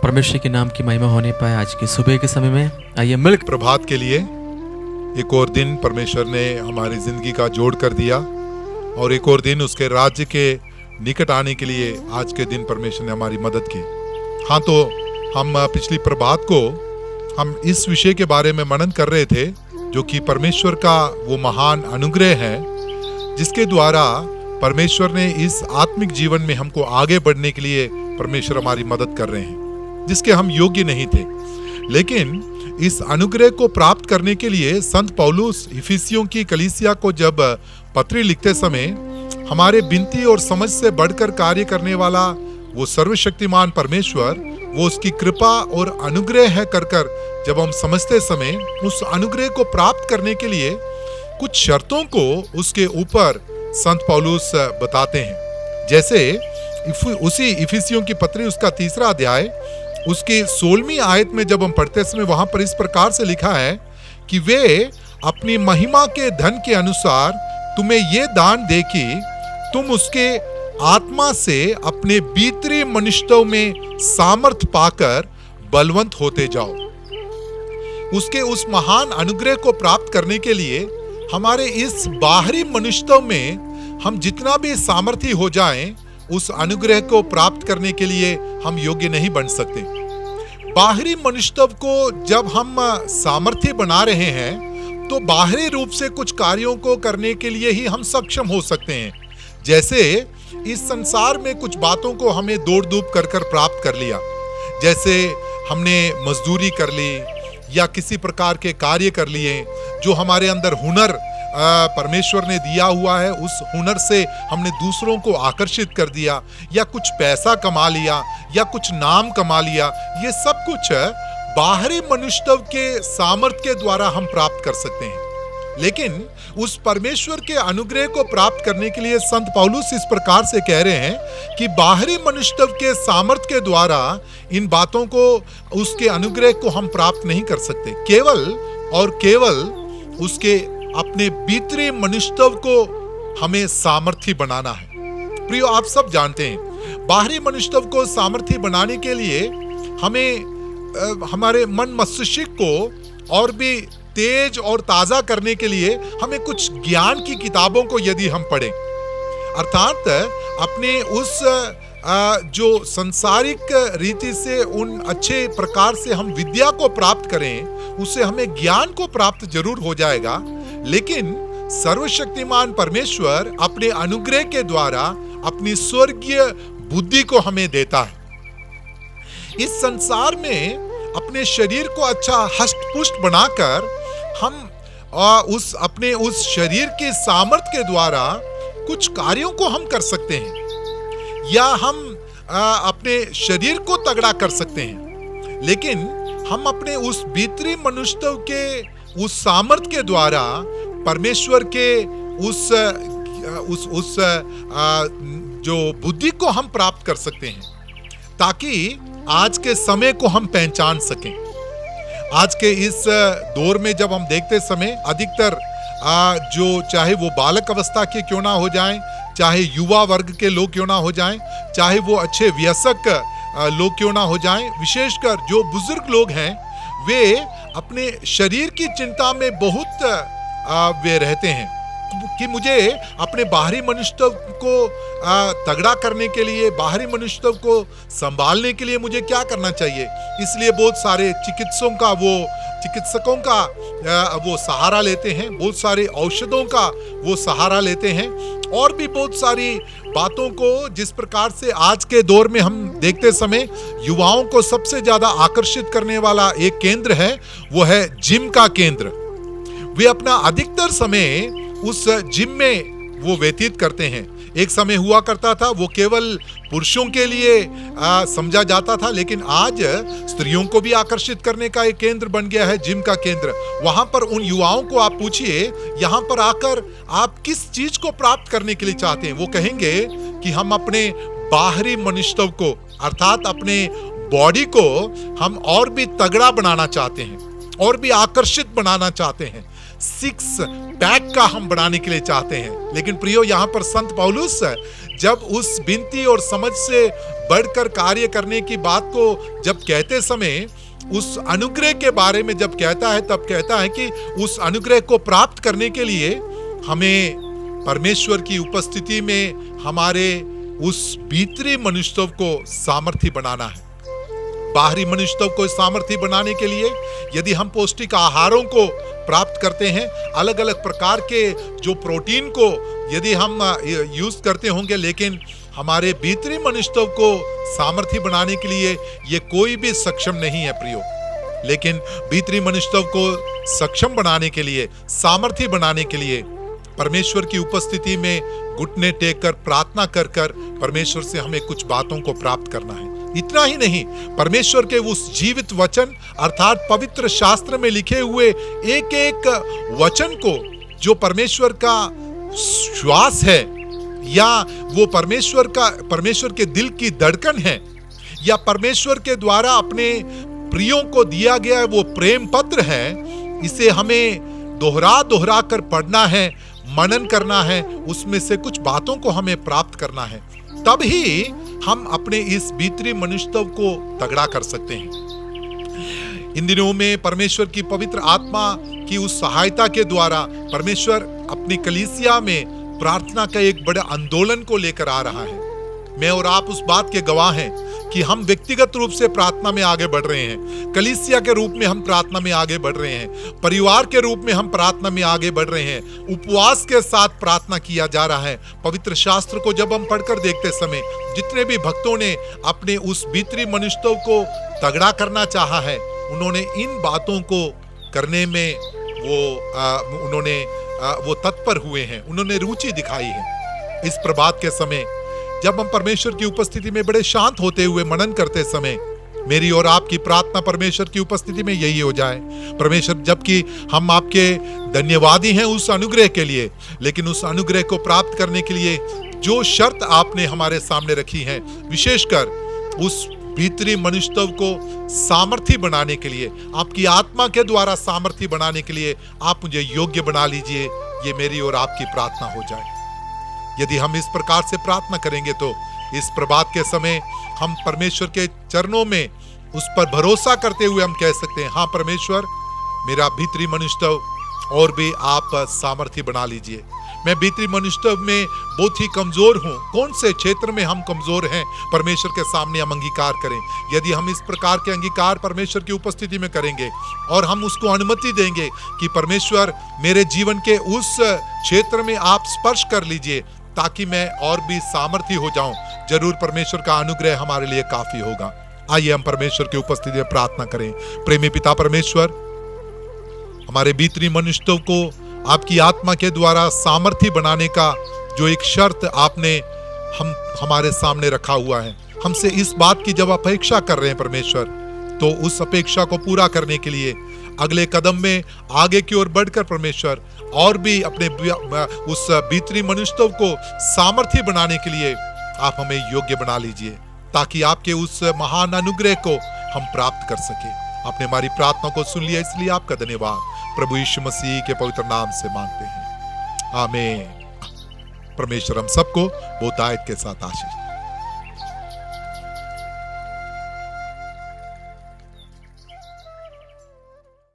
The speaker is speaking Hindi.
परमेश्वर के नाम की महिमा होने पाए। आज की सुबह के समय में आइए मिलकर प्रभात के लिए एक और दिन परमेश्वर ने हमारी जिंदगी का जोड़ कर दिया और एक और दिन उसके राज्य के निकट आने के लिए आज के दिन परमेश्वर ने हमारी मदद की। हाँ, तो हम पिछली प्रभात को हम इस विषय के बारे में मनन कर रहे थे, जो कि परमेश्वर का वो महान अनुग्रह है जिसके द्वारा परमेश्वर ने इस आत्मिक जीवन में हमको आगे बढ़ने के लिए परमेश्वर हमारी मदद कर रहे हैं, जिसके हम योग्य नहीं थे। लेकिन इस अनुग्रह को प्राप्त करने के लिए संत पौलुस इफिसियों की कलीसिया को जब पत्री लिखते समय हमारे विनती और समझ से बढ़कर कार्य करने वाला वो सर्वशक्तिमान परमेश्वर, वो उसकी कृपा और अनुग्रह है कर जब हम समझते समय उस अनुग्रह को प्राप्त करने के लिए कुछ शर्तों को उसके ऊपर संत पौलुस बताते हैं। जैसे उसी इफिसियों की पत्री उसका 3 अध्याय उसकी 16वीं आयत में जब हम पढ़ते समय वहां पर इस प्रकार से लिखा है कि वे अपनी महिमा के धन के अनुसार तुम्हें ये दान दे कि तुम उसके आत्मा से अपने भीतरी मनुष्यों में सामर्थ पाकर बलवंत होते जाओ। उसके उस महान अनुग्रह को प्राप्त करने के लिए हमारे इस बाहरी मनुष्यों में हम जितना भी सामर्थी हो जाएं, उस अनुग्रह को प्राप्त करने के लिए हम योग्य नहीं बन सकते। बाहरी मनुष्य को जब हम सामर्थ्य बना रहे हैं तो बाहरी रूप से कुछ कार्यों को करने के लिए ही हम सक्षम हो सकते हैं। जैसे इस संसार में कुछ बातों को हमें दौड़ धूप कर प्राप्त कर लिया, जैसे हमने मजदूरी कर ली या किसी प्रकार के कार्य कर लिए, जो हमारे अंदर हुनर परमेश्वर ने दिया हुआ है, उस हुनर से हमने दूसरों को आकर्षित कर दिया, या कुछ पैसा कमा लिया या कुछ नाम कमा लिया। ये सब कुछ बाहरी मनुष्य के सामर्थ्य के द्वारा हम प्राप्त कर सकते हैं। लेकिन उस परमेश्वर के अनुग्रह को प्राप्त करने के लिए संत पौलुस इस प्रकार से कह रहे हैं कि बाहरी मनुष्य के सामर्थ्य के द्वारा इन बातों को, उसके अनुग्रह को हम प्राप्त नहीं कर सकते। केवल और केवल उसके अपने भीतरी मनुष्य को हमें सामर्थी बनाना है। प्रियो, आप सब जानते हैं बाहरी मनुष्य को सामर्थी बनाने के लिए हमें हमारे मन मस्तिष्क को और भी तेज और ताजा करने के लिए हमें कुछ ज्ञान की किताबों को यदि हम पढ़ें, अर्थात अपने उस जो सांसारिक रीति से उन अच्छे प्रकार से हम विद्या को प्राप्त करें, उससे हमें ज्ञान को प्राप्त जरूर हो जाएगा। लेकिन सर्वशक्तिमान परमेश्वर अपने अनुग्रह के द्वारा अपनी स्वर्गीय बुद्धि को हमें देता है। इस संसार में अपने शरीर को अच्छा हष्ट पुष्ट बनाकर हम उस शरीर के सामर्थ्य के द्वारा कुछ कार्यों को हम कर सकते हैं, या हम अपने शरीर को तगड़ा कर सकते हैं। लेकिन हम अपने उस भीतरी मनुष्य के उस सामर्थ्य के द्वारा परमेश्वर के उस जो बुद्धि को हम प्राप्त कर सकते हैं, ताकि आज के समय को हम पहचान सकें। आज के इस दौर में जब हम देखते समय अधिकतर जो चाहे वो बालक अवस्था के क्यों ना हो जाएं, चाहे युवा वर्ग के लोग क्यों ना हो जाएं, चाहे वो अच्छे वयस्क लोग क्यों ना हो जाएं, विशेषकर जो बुजुर्ग लोग हैं, वे अपने शरीर की चिंता में बहुत वे रहते हैं कि मुझे अपने बाहरी मनुष्य को तगड़ा करने के लिए, बाहरी मनुष्य को संभालने के लिए मुझे क्या करना चाहिए। इसलिए बहुत सारे चिकित्सकों का वो सहारा लेते हैं, बहुत सारे औषधों का वो सहारा लेते हैं, और भी बहुत सारी बातों को, जिस प्रकार से आज के दौर में हम देखते समय युवाओं को सबसे ज्यादा आकर्षित करने वाला एक केंद्र है, वो है जिम का केंद्र। वे अपना अधिकतर समय उस जिम में वो व्यतीत करते हैं। एक समय हुआ करता था वो केवल पुरुषों के लिए समझा जाता था, लेकिन आज स्त्रियों को भी आकर्षित करने का एक केंद्र बन गया है जिम का केंद्र। वहां पर उन युवाओं को आप पूछिए, यहाँ पर आकर आप किस चीज को प्राप्त करने के लिए चाहते हैं, वो कहेंगे कि हम अपने बाहरी मनुष्य को, अर्थात अपने बॉडी को हम और भी तगड़ा बनाना चाहते हैं, और भी आकर्षित बनाना चाहते हैं। सिक्स पैक का हम बनाने के लिए चाहते हैं। लेकिन प्रियो, यहाँ पर संत पौलुस जब उस विनती और समझ से बढ़कर कार्य करने की बात को जब कहते समय उस अनुग्रह के बारे में जब कहता है, तब कहता है कि उस अनुग्रह को प्राप्त करने के लिए हमें परमेश्वर की उपस्थिति में हमारे उस भीतरी मनुष्यत्व को सामर्थ्य बनाना है। बाहरी मनुष्यत्व को सामर्थ्य बनाने के लिए यदि हम पौष्टिक आहारों को प्राप्त करते हैं, अलग अलग प्रकार के जो प्रोटीन को यदि हम यूज करते होंगे, लेकिन हमारे भीतरी मनुष्यत्व को सामर्थ्य बनाने के लिए ये कोई भी सक्षम नहीं है प्रियो। लेकिन भीतरी मनुष्यत्व को सक्षम बनाने के लिए, सामर्थ्य बनाने के लिए परमेश्वर की उपस्थिति में घुटने टेक कर प्रार्थना कर कर परमेश्वर से हमें कुछ बातों को प्राप्त करना है। इतना ही नहीं, परमेश्वर के उस जीवित वचन अर्थात पवित्र शास्त्र में लिखे हुए एक एक वचन को, जो परमेश्वर का श्वास है या वो परमेश्वर के दिल की धड़कन है, या परमेश्वर के द्वारा अपने प्रियों को दिया गया वो प्रेम पत्र है, इसे हमें दोहरा कर पढ़ना है, मनन करना है, उसमें से कुछ बातों को हमें प्राप्त करना है। तब ही हम अपने इस भीतरी मनुष्यत्व को तगड़ा कर सकते हैं। इन दिनों में परमेश्वर की पवित्र आत्मा की उस सहायता के द्वारा परमेश्वर अपनी कलीसिया में प्रार्थना का एक बड़े आंदोलन को लेकर आ रहा है। मैं और आप उस बात के गवाह हैं कि हम व्यक्तिगत रूप से प्रार्थना में आगे बढ़ रहे हैं, कलीसिया के रूप में हम प्रार्थना में आगे बढ़ रहे हैं, परिवार के रूप में हम प्रार्थना में आगे बढ़ रहे हैं, उपवास के साथ प्रार्थना किया जा रहा है। पवित्र शास्त्र को जब हम पढ़कर देखते समय जितने भी भक्तों ने अपने उस भीतरी मनुष्यत्व को तगड़ा करना चाहा है, उन्होंने इन बातों को करने में वो तत्पर हुए हैं, उन्होंने रुचि दिखाई है। इस प्रभात के समय जब हम परमेश्वर की उपस्थिति में बड़े शांत होते हुए मनन करते समय मेरी और आपकी प्रार्थना परमेश्वर की उपस्थिति में यही हो जाए। परमेश्वर, जबकि हम आपके धन्यवादी हैं उस अनुग्रह के लिए, लेकिन उस अनुग्रह को प्राप्त करने के लिए जो शर्त आपने हमारे सामने रखी है, विशेषकर उस भीतरी मनुष्यत्व को सामर्थ्य बनाने के लिए, आपकी आत्मा के द्वारा सामर्थ्य बनाने के लिए आप मुझे योग्य बना लीजिए, ये मेरी और आपकी प्रार्थना हो जाए। यदि हम इस प्रकार से प्रार्थना करेंगे तो इस प्रभात के समय हम परमेश्वर के चरणों में उस पर भरोसा करते हुए हम कह सकते हैं, हाँ परमेश्वर, मेरा भीतरी मनुष्यत्व और भी आप सामर्थ्य बना लीजिए। मैं भीतरी मनुष्यत्व में बहुत ही कमजोर हूँ। कौन से क्षेत्र में हम कमजोर हैं, परमेश्वर के सामने हम अंगीकार करें। यदि हम इस प्रकार के अंगीकार परमेश्वर की उपस्थिति में करेंगे और हम उसको अनुमति देंगे कि परमेश्वर मेरे जीवन के उस क्षेत्र में आप स्पर्श कर लीजिए ताकि मैं और भी सामर्थ्य हो जाऊं, जरूर परमेश्वर का अनुग्रह हमारे लिए काफी होगा। आइए हम परमेश्वर की उपस्थिति में प्रार्थना करें। प्रेमी पिता परमेश्वर, हमारे भीतरी मनुष्यत्व को आपकी आत्मा के द्वारा सामर्थ्य बनाने का जो एक शर्त आपने हमारे सामने रखा हुआ है, हमसे इस बात की जब अपेक्षा कर रहे हैं परमेश्वर, तो उस अपेक्षा को पूरा करने के लिए अगले कदम में आगे की ओर बढ़कर परमेश्वर और भी अपने उस भीतरी मनुष्यत्व को सामर्थ्य बनाने के लिए आप हमें योग्य बना लीजिए, ताकि आपके उस महान अनुग्रह को हम प्राप्त कर सके। आपने हमारी प्रार्थना को सुन लिया, इसलिए आपका धन्यवाद। प्रभु यीशु मसीह के पवित्र नाम से मांगते हैं, आमीन। परमेश्वर हम सबको बहुत आयत के साथ आशीष